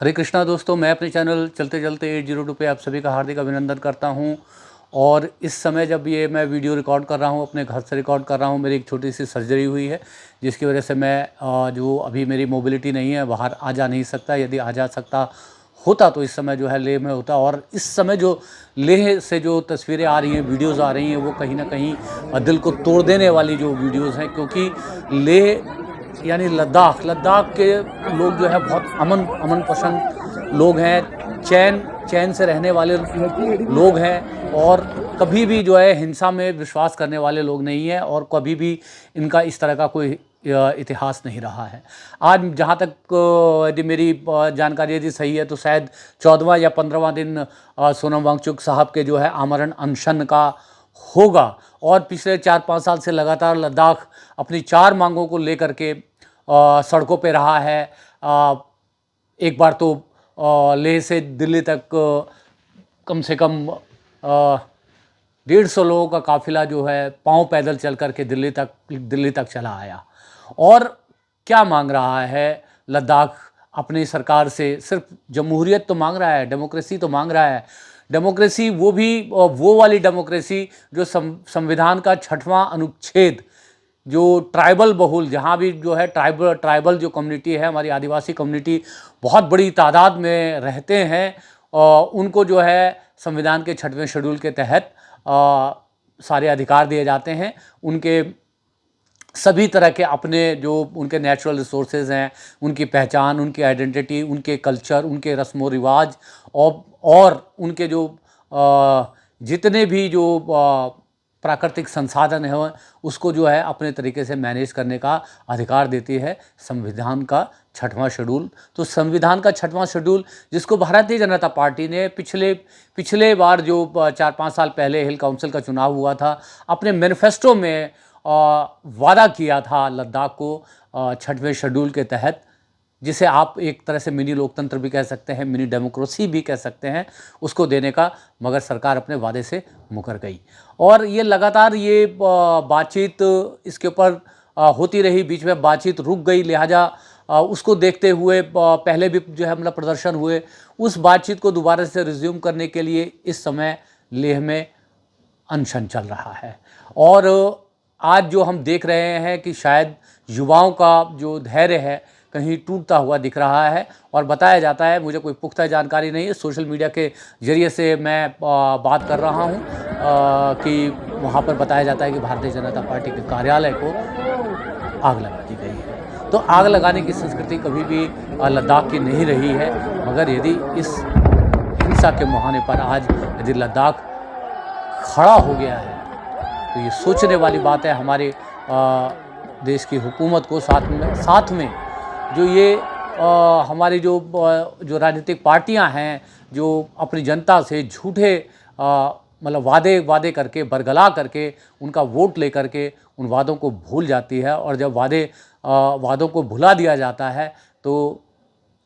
हरे कृष्णा दोस्तों, मैं अपने चैनल चलते चलते 802 पे आप सभी का हार्दिक अभिनंदन करता हूं। और इस समय जब ये मैं वीडियो रिकॉर्ड कर रहा हूं, अपने घर से रिकॉर्ड कर रहा हूं, मेरी एक छोटी सी सर्जरी हुई है जिसकी वजह से मैं जो अभी मेरी मोबिलिटी नहीं है, बाहर आ जा नहीं सकता। यदि आ जा सकता होता तो इस समय जो है लेह में होता। और इस समय जो लेह से जो तस्वीरें आ रही हैं, वीडियोज़ आ रही हैं, वो कहीं ना कहीं दिल को तोड़ देने वाली जो वीडियोज़ हैं, क्योंकि लेह यानी लद्दाख लद्दाख के लोग जो है बहुत अमन अमन पसंद लोग हैं, चैन चैन से रहने वाले लोग हैं। और कभी भी जो है हिंसा में विश्वास करने वाले लोग नहीं हैं, और कभी भी इनका इस तरह का कोई इतिहास नहीं रहा है। आज जहाँ तक यदि मेरी जानकारी यदि सही है तो शायद 14वां या 15वां दिन सोनम वांगचुक साहब के जो है आमरण अनशन का होगा। और पिछले 4-5 साल से लगातार लद्दाख अपनी 4 मांगों को लेकर के सड़कों पे रहा है। एक बार तो लेह से दिल्ली तक कम से कम 150 लोगों का काफिला जो है पांव पैदल चल करके दिल्ली तक चला आया। और क्या मांग रहा है लद्दाख अपनी सरकार से? सिर्फ जमहूरियत तो मांग रहा है, डेमोक्रेसी तो मांग रहा है। डेमोक्रेसी वो भी वो वाली डेमोक्रेसी जो संविधान का 6वां अनुच्छेद, जो ट्राइबल बहुल, जहाँ भी जो है ट्राइबल जो कम्युनिटी है, हमारी आदिवासी कम्युनिटी बहुत बड़ी तादाद में रहते हैं, उनको जो है संविधान के 6वें शेड्यूल के तहत सारे अधिकार दिए जाते हैं। उनके सभी तरह के अपने जो उनके नेचुरल रिसोर्सेज हैं, उनकी पहचान, उनकी आइडेंटिटी, उनके कल्चर, उनके रस्म व रिवाज, और उनके जो जितने भी जो प्राकृतिक संसाधन हैं, उसको जो है अपने तरीके से मैनेज करने का अधिकार देती है संविधान का 6वां शेड्यूल। तो संविधान का 6वां शेड्यूल, जिसको भारतीय जनता पार्टी ने पिछले बार जो 4-5 साल पहले हिल काउंसिल का चुनाव हुआ था, अपने मैनिफेस्टो में वादा किया था लद्दाख को 6वें शेड्यूल के तहत, जिसे आप एक तरह से मिनी लोकतंत्र भी कह सकते हैं, मिनी डेमोक्रेसी भी कह सकते हैं, उसको देने का। मगर सरकार अपने वादे से मुकर गई। और ये लगातार ये बातचीत इसके ऊपर होती रही, बीच में बातचीत रुक गई। लिहाजा उसको देखते हुए पहले भी जो है मतलब प्रदर्शन हुए। उस बातचीत को दोबारा से रिज्यूम करने के लिए इस समय लेह में अनशन चल रहा है। और आज जो हम देख रहे हैं कि शायद युवाओं का जो धैर्य है कहीं टूटता हुआ दिख रहा है। और बताया जाता है, मुझे कोई पुख्ता जानकारी नहीं है, सोशल मीडिया के ज़रिए से मैं बात कर रहा हूँ कि वहाँ पर बताया जाता है कि भारतीय जनता पार्टी के कार्यालय को आग लगा दी गई है। तो आग लगाने की संस्कृति कभी भी लद्दाख की नहीं रही है। मगर यदि इस हिंसा के मुहाने पर आज यदि लद्दाख खड़ा हो गया है तो ये सोचने वाली बात है हमारे देश की हुकूमत को। साथ में जो ये हमारी जो राजनीतिक पार्टियां हैं, जो अपनी जनता से झूठे मतलब वादे करके, बरगला करके, उनका वोट लेकर के उन वादों को भूल जाती है। और जब वादों को भुला दिया जाता है तो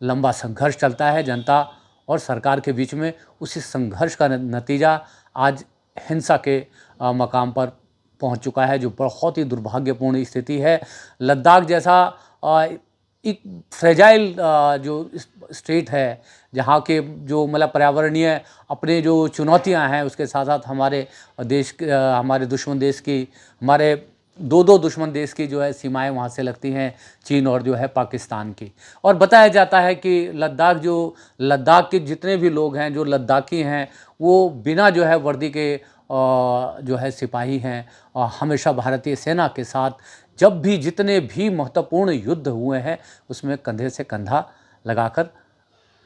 लंबा संघर्ष चलता है जनता और सरकार के बीच में। उसी संघर्ष का नतीजा आज हिंसा के मकाम पर पहुंच चुका है, जो बहुत ही दुर्भाग्यपूर्ण स्थिति है। लद्दाख जैसा एक फ्रेजाइल जो स्टेट है, जहाँ के जो मतलब पर्यावरणीय अपने जो चुनौतियां हैं, उसके साथ साथ हमारे हमारे दुश्मन देश की, हमारे दो दुश्मन देश की जो है सीमाएं वहाँ से लगती हैं, चीन और जो है पाकिस्तान की। और बताया जाता है कि लद्दाख के जितने भी लोग हैं, जो लद्दाखी हैं, वो बिना जो है वर्दी के जो है सिपाही हैं, हमेशा भारतीय सेना के साथ जब भी जितने भी महत्वपूर्ण युद्ध हुए हैं उसमें कंधे से कंधा लगाकर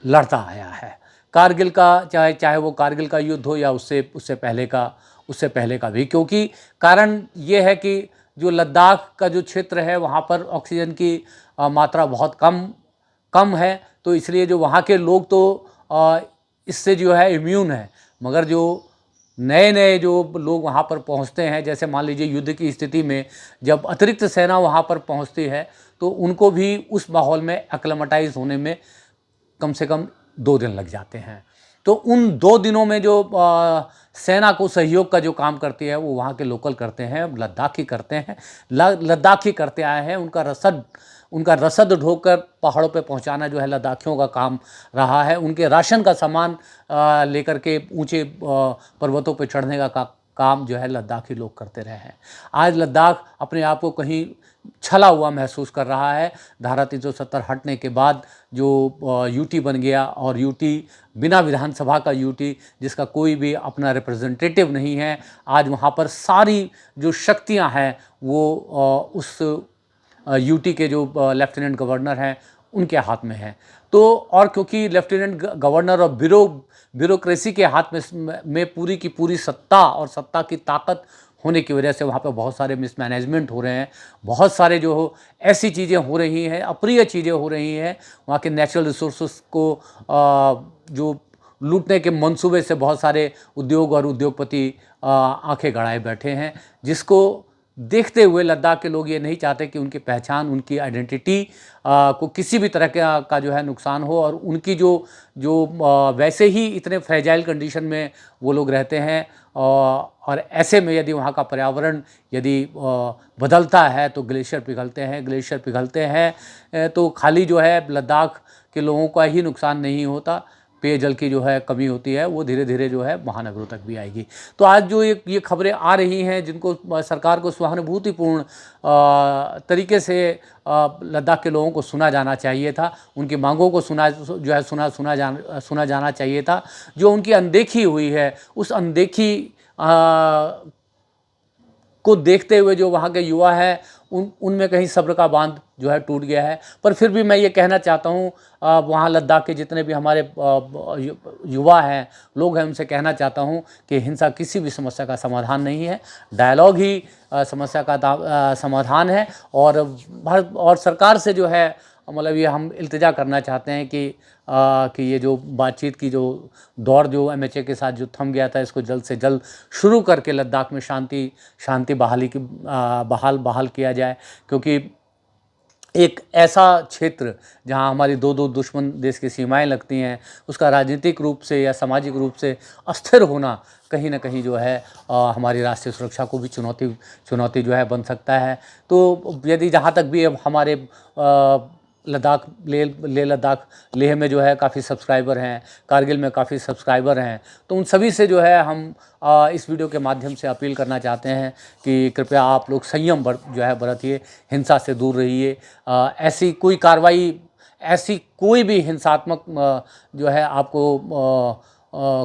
लड़ता आया है। कारगिल का चाहे वो कारगिल का युद्ध हो या उससे पहले का भी। क्योंकि कारण ये है कि जो लद्दाख का जो क्षेत्र है वहाँ पर ऑक्सीजन की मात्रा बहुत कम है, तो इसलिए जो वहाँ के लोग तो इससे जो है इम्यून है। मगर जो नए जो लोग वहाँ पर पहुँचते हैं, जैसे मान लीजिए युद्ध की स्थिति में जब अतिरिक्त सेना वहाँ पर पहुँचती है तो उनको भी उस माहौल में एक्लेमेटाइज होने में कम से कम 2 दिन लग जाते हैं। तो उन 2 दिनों में जो सेना को सहयोग का जो काम करती है वो वहाँ के लोकल करते हैं, लद्दाखी करते हैं, लद्दाखी करते आए हैं। उनका रसद उनका रसद ढोकर पहाड़ों पे पहुंचाना जो है लद्दाखियों का काम रहा है। उनके राशन का सामान लेकर के ऊंचे पर्वतों पे चढ़ने का काम जो है लद्दाखी लोग करते रहे हैं। आज लद्दाख अपने आप को कहीं छला हुआ महसूस कर रहा है। धारा 370 हटने के बाद जो यूटी बन गया, और यूटी बिना विधानसभा का यूटी, जिसका कोई भी अपना रिप्रेजेंटेटिव नहीं है, आज वहाँ पर सारी जो शक्तियाँ हैं वो उस यूटी के जो लेफ्टिनेंट गवर्नर हैं उनके हाथ में है। तो और क्योंकि लेफ्टिनेंट गवर्नर और ब्यूरोक्रेसी के हाथ में पूरी की पूरी सत्ता और सत्ता की ताकत होने की वजह से वहाँ पे बहुत सारे मिसमैनेजमेंट हो रहे हैं, बहुत सारे जो ऐसी चीज़ें हो रही हैं, अप्रिय चीज़ें हो रही हैं। वहाँ के नेचुरल रिसोर्सेस को जो लूटने के मंसूबे से बहुत सारे उद्योग और उद्योगपति आंखें गड़ाए बैठे हैं, जिसको देखते हुए लद्दाख के लोग ये नहीं चाहते कि उनकी पहचान, उनकी आइडेंटिटी को किसी भी तरह का जो है नुकसान हो, और उनकी जो वैसे ही इतने फ्रेजाइल कंडीशन में वो लोग रहते हैं। और ऐसे में यदि वहाँ का पर्यावरण यदि बदलता है तो ग्लेशियर पिघलते हैं तो खाली जो है लद्दाख के लोगों का ही नुकसान नहीं होता, पेयजल की जो है कमी होती है वो धीरे धीरे जो है महानगरों तक भी आएगी। तो आज जो ये खबरें आ रही हैं, जिनको सरकार को सहानुभूतिपूर्ण तरीके से लद्दाख के लोगों को सुना जाना चाहिए था, उनकी मांगों को सुना जाना चाहिए था। जो उनकी अनदेखी हुई है, उस अनदेखी को देखते हुए जो वहाँ के युवा हैं उनमें कहीं सब्र का बांध जो है टूट गया है। पर फिर भी मैं ये कहना चाहता हूँ वहाँ लद्दाख के जितने भी हमारे युवा हैं, लोग हैं, उनसे कहना चाहता हूँ कि हिंसा किसी भी समस्या का समाधान नहीं है, डायलॉग ही समस्या का समाधान है। और सरकार से जो है मतलब ये हम इल्तिजा करना चाहते हैं कि ये जो बातचीत की जो दौर जो एमएचए के साथ जो थम गया था, इसको जल्द से जल्द शुरू करके लद्दाख में शांति बहाल किया जाए। क्योंकि एक ऐसा क्षेत्र जहां हमारी दो दुश्मन देश की सीमाएं लगती हैं, उसका राजनीतिक रूप से या सामाजिक रूप से अस्थिर होना कहीं ना कहीं जो है हमारी राष्ट्रीय सुरक्षा को भी चुनौती जो है बन सकता है। तो यदि जहाँ तक भी अब हमारे लद्दाख लेह लद्दाख लेह में जो है काफ़ी सब्सक्राइबर हैं, कारगिल में काफ़ी सब्सक्राइबर हैं, तो उन सभी से जो है हम इस वीडियो के माध्यम से अपील करना चाहते हैं कि कृपया आप लोग संयम जो है बरतिए, हिंसा से दूर रहिए। ऐसी कोई कार्रवाई, ऐसी कोई भी हिंसात्मक जो है आपको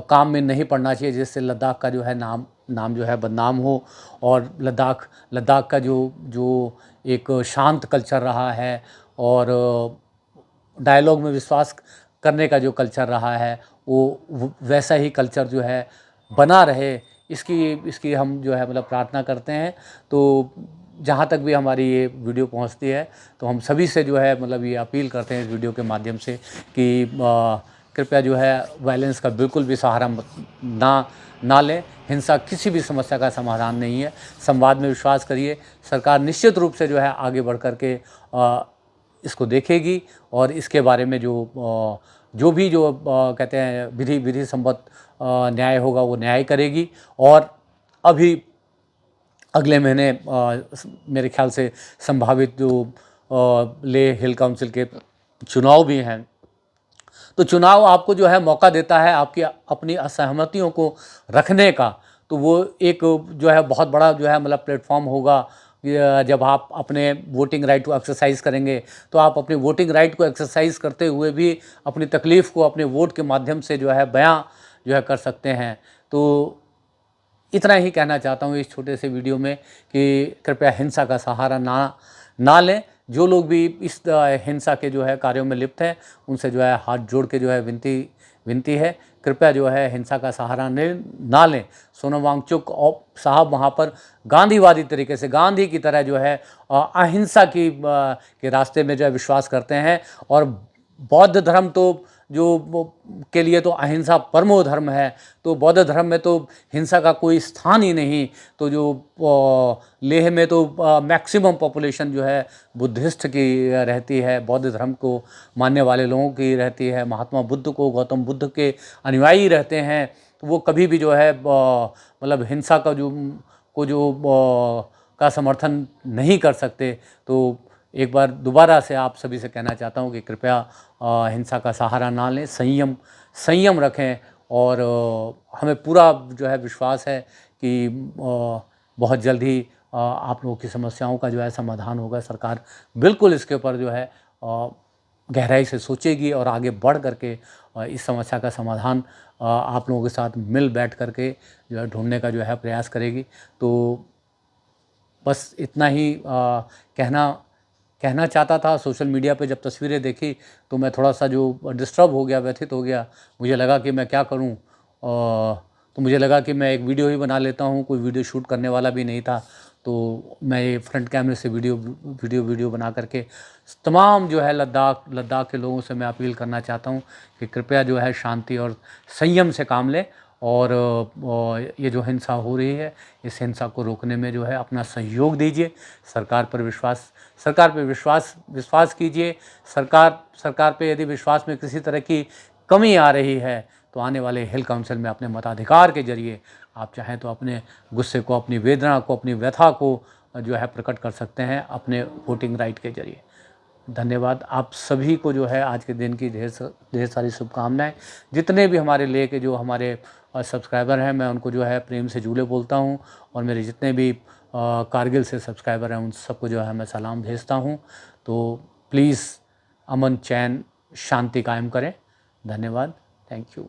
काम में नहीं पड़ना चाहिए जिससे लद्दाख का जो है नाम जो है बदनाम हो। और लद्दाख का जो एक शांत कल्चर रहा है और डायलॉग में विश्वास करने का जो कल्चर रहा है, वो वैसा ही कल्चर जो है बना रहे, इसकी हम जो है मतलब प्रार्थना करते हैं। तो जहाँ तक भी हमारी ये वीडियो पहुँचती है, तो हम सभी से जो है मतलब ये अपील करते हैं इस वीडियो के माध्यम से कि कृपया जो है वायलेंस का बिल्कुल भी सहारा ना लें। हिंसा किसी भी समस्या का समाधान नहीं है। संवाद में विश्वास करिए। सरकार निश्चित रूप से जो है आगे बढ़ कर के इसको देखेगी और इसके बारे में जो भी कहते हैं विधि सम्मत न्याय होगा वो न्याय करेगी। और अभी अगले महीने मेरे ख्याल से संभावित जो लेह हिल काउंसिल के चुनाव भी हैं, तो चुनाव आपको जो है मौका देता है आपकी अपनी असहमतियों को रखने का। तो वो एक जो है बहुत बड़ा जो है मतलब प्लेटफॉर्म होगा। जब आप अपने वोटिंग राइट को एक्सरसाइज करेंगे, तो आप अपने वोटिंग राइट को एक्सरसाइज करते हुए भी अपनी तकलीफ़ को अपने वोट के माध्यम से जो है बयां जो है कर सकते हैं। तो इतना ही कहना चाहता हूँ इस छोटे से वीडियो में कि कृपया हिंसा का सहारा ना लें। जो लोग भी इस हिंसा के जो है कार्यों में लिप्त हैं, उनसे जो है हाथ जोड़ के जो है विनती है, कृपया जो है हिंसा का सहारा ना लें। सोनम वांगचुक साहब वहाँ पर गांधीवादी तरीके से, गांधी की तरह जो है अहिंसा के रास्ते में जो है विश्वास करते हैं। और बौद्ध धर्म तो के लिए तो अहिंसा परमो धर्म है, तो बौद्ध धर्म में तो हिंसा का कोई स्थान ही नहीं। तो जो लेह में तो मैक्सिमम पॉपुलेशन जो है बुद्धिस्ट की रहती है, बौद्ध धर्म को मानने वाले लोगों की रहती है, महात्मा बुद्ध को, गौतम बुद्ध के अनुयायी रहते हैं। तो वो कभी भी जो है मतलब हिंसा का का समर्थन नहीं कर सकते। तो एक बार दोबारा से आप सभी से कहना चाहता हूँ कि कृपया हिंसा का सहारा ना लें, संयम रखें और हमें पूरा जो है विश्वास है कि बहुत जल्द ही आप लोगों की समस्याओं का जो है समाधान होगा। सरकार बिल्कुल इसके ऊपर जो है गहराई से सोचेगी और आगे बढ़ करके इस समस्या का समाधान आप लोगों के साथ मिल बैठ करके जो है ढूंढने का जो है प्रयास करेगी। तो बस इतना ही कहना चाहता था। सोशल मीडिया पे जब तस्वीरें देखी तो मैं थोड़ा सा जो डिस्टर्ब हो गया, व्यथित हो गया। मुझे लगा कि मैं क्या करूं, तो मुझे लगा कि मैं एक वीडियो ही बना लेता हूं। कोई वीडियो शूट करने वाला भी नहीं था, तो मैं ये फ्रंट कैमरे से वीडियो बना करके तमाम जो है लद्दाख के लोगों से मैं अपील करना चाहता हूं कि कृपया जो है शांति और संयम से काम लें और ये जो हिंसा हो रही है, इस हिंसा को रोकने में जो है अपना सहयोग दीजिए। सरकार पे विश्वास कीजिए। सरकार पे यदि विश्वास में किसी तरह की कमी आ रही है तो आने वाले हिल काउंसिल में अपने मताधिकार के जरिए आप चाहें तो अपने गुस्से को, अपनी वेदना को, अपनी व्यथा को जो है प्रकट कर सकते हैं अपने वोटिंग राइट के जरिए। धन्यवाद। आप सभी को जो है आज के दिन की ढेर सारी शुभकामनाएं। जितने भी हमारे लेके जो हमारे सब्सक्राइबर हैं, मैं उनको जो है प्रेम से जूले बोलता हूं और मेरे जितने भी कारगिल से सब्सक्राइबर हैं उन सबको जो है मैं सलाम भेजता हूं। तो प्लीज़ अमन, चैन, शांति कायम करें। धन्यवाद। Thank you.